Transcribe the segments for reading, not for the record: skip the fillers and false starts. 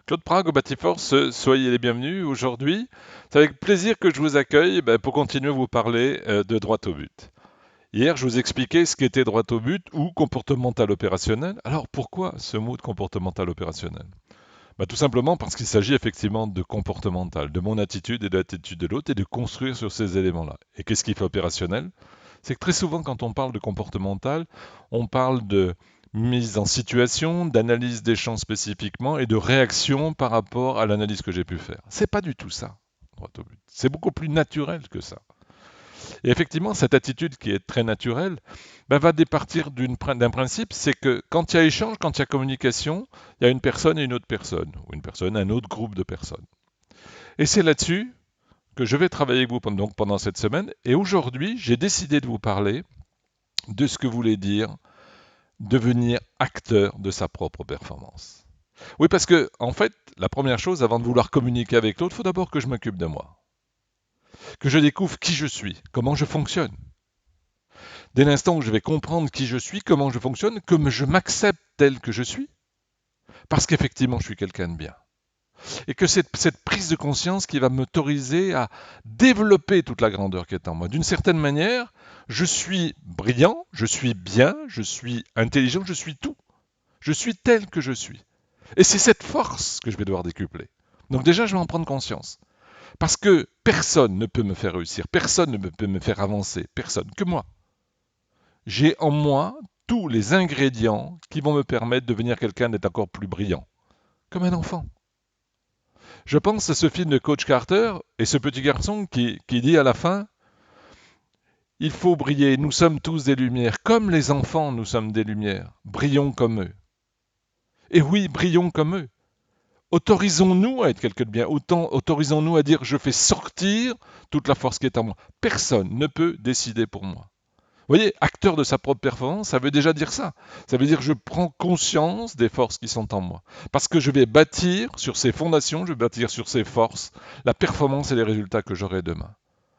Claude Prague au Batiforce, soyez les bienvenus. Aujourd'hui, c'est avec plaisir que je vous accueille pour continuer à vous parler de droit au but. Hier, je vous expliquais ce qu'était droit au but ou comportemental opérationnel. Alors pourquoi ce mot de comportemental opérationnel? Tout simplement parce qu'il s'agit effectivement de comportemental, de mon attitude et de l'attitude de l'autre et de construire sur ces éléments-là. Et qu'est-ce qui fait opérationnel? C'est que très souvent, quand on parle de comportemental, on parle de mise en situation, d'analyse des champs spécifiquement et de réaction par rapport à l'analyse que j'ai pu faire. C'est pas du tout ça, droit au but. C'est beaucoup plus naturel que ça. Et effectivement, cette attitude qui est très naturelle va départir d'un principe, c'est que quand il y a échange, quand il y a communication, il y a une personne et une autre personne, ou une personne, un autre groupe de personnes. Et c'est là-dessus que je vais travailler avec vous pendant cette semaine. Et aujourd'hui, j'ai décidé de vous parler de ce que voulait dire devenir acteur de sa propre performance. Oui, parce que, en fait, la première chose, avant de vouloir communiquer avec l'autre, il faut d'abord que je m'occupe de moi, que je découvre qui je suis, comment je fonctionne. Dès l'instant où je vais comprendre qui je suis, comment je fonctionne, que je m'accepte tel que je suis, parce qu'effectivement, je suis quelqu'un de bien. Et que c'est cette prise de conscience qui va m'autoriser à développer toute la grandeur qui est en moi. D'une certaine manière, je suis brillant, je suis bien, je suis intelligent, je suis tout. Je suis tel que je suis. Et c'est cette force que je vais devoir décupler. Donc déjà, je vais en prendre conscience. Parce que personne ne peut me faire réussir, personne ne peut me faire avancer, personne que moi. J'ai en moi tous les ingrédients qui vont me permettre de devenir quelqu'un d'être encore plus brillant, comme un enfant. Je pense à ce film de Coach Carter et ce petit garçon qui dit à la fin, il faut briller, nous sommes tous des lumières, comme les enfants nous sommes des lumières, brillons comme eux. Et oui, brillons comme eux. Autorisons-nous à être quelqu'un de bien, autant autorisons-nous à dire je fais sortir toute la force qui est en moi. Personne ne peut décider pour moi. Vous voyez, acteur de sa propre performance, ça veut déjà dire ça. Ça veut dire que je prends conscience des forces qui sont en moi. Parce que je vais bâtir sur ces fondations, je vais bâtir sur ces forces, la performance et les résultats que j'aurai demain.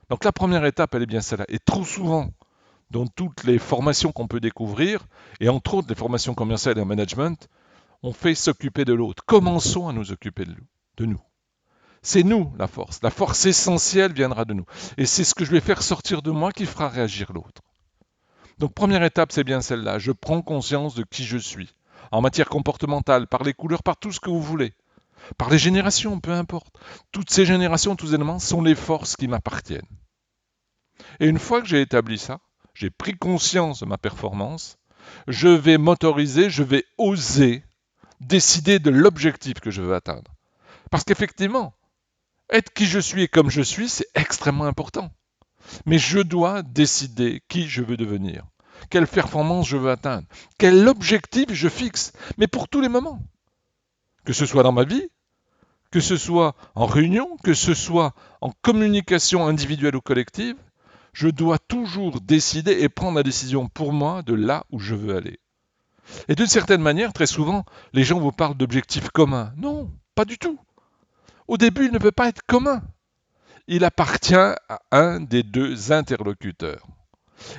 Donc la première étape, elle est bien celle-là. Et trop souvent, dans toutes les formations qu'on peut découvrir, et entre autres les formations commerciales et en management, on fait s'occuper de l'autre. Commençons à nous occuper de nous. C'est nous la force. La force essentielle viendra de nous. Et c'est ce que je vais faire sortir de moi qui fera réagir l'autre. Donc première étape, c'est bien celle-là. Je prends conscience de qui je suis. En matière comportementale, par les couleurs, par tout ce que vous voulez. Par les générations, peu importe. Toutes ces générations, tous ces éléments sont les forces qui m'appartiennent. Et une fois que j'ai établi ça, j'ai pris conscience de ma performance, je vais m'autoriser, je vais oser décider de l'objectif que je veux atteindre. Parce qu'effectivement, être qui je suis et comme je suis, c'est extrêmement important. Mais je dois décider qui je veux devenir, quelle performance je veux atteindre, quel objectif je fixe, mais pour tous les moments. Que ce soit dans ma vie, que ce soit en réunion, que ce soit en communication individuelle ou collective, je dois toujours décider et prendre la décision pour moi de là où je veux aller. Et d'une certaine manière, très souvent, les gens vous parlent d'objectifs communs. Non, pas du tout. Au début, il ne peut pas être commun. Il appartient à un des deux interlocuteurs.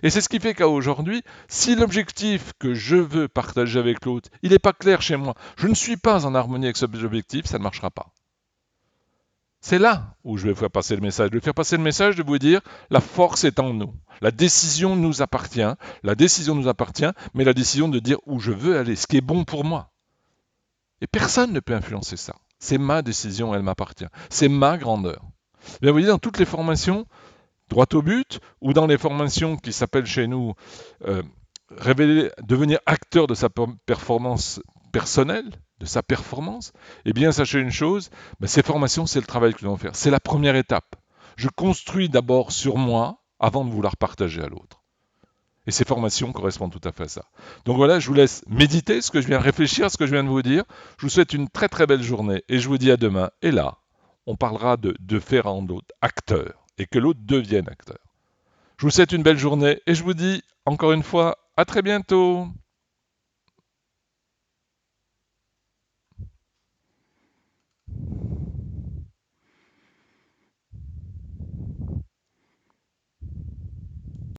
Et c'est ce qui fait qu'aujourd'hui, si l'objectif que je veux partager avec l'autre, il n'est pas clair chez moi, je ne suis pas en harmonie avec cet objectif, ça ne marchera pas. C'est là où je vais faire passer le message. Je vais faire passer le message de vous dire, la force est en nous. La décision nous appartient, mais la décision de dire où je veux aller, ce qui est bon pour moi. Et personne ne peut influencer ça. C'est ma décision, elle m'appartient. C'est ma grandeur. Bien, vous voyez, dans toutes les formations, droit au but, ou dans les formations qui s'appellent chez nous devenir acteur de sa performance personnelle, de sa performance, eh bien, sachez une chose, ces formations, c'est le travail que nous devons faire. C'est la première étape. Je construis d'abord sur moi avant de vouloir partager à l'autre. Et ces formations correspondent tout à fait à ça. Donc voilà, je vous laisse méditer ce que je viens de réfléchir, ce que je viens de vous dire. Je vous souhaite une très très belle journée et je vous dis à demain. Et là, on parlera de faire en l'autre acteur et que l'autre devienne acteur. Je vous souhaite une belle journée et je vous dis encore une fois à très bientôt.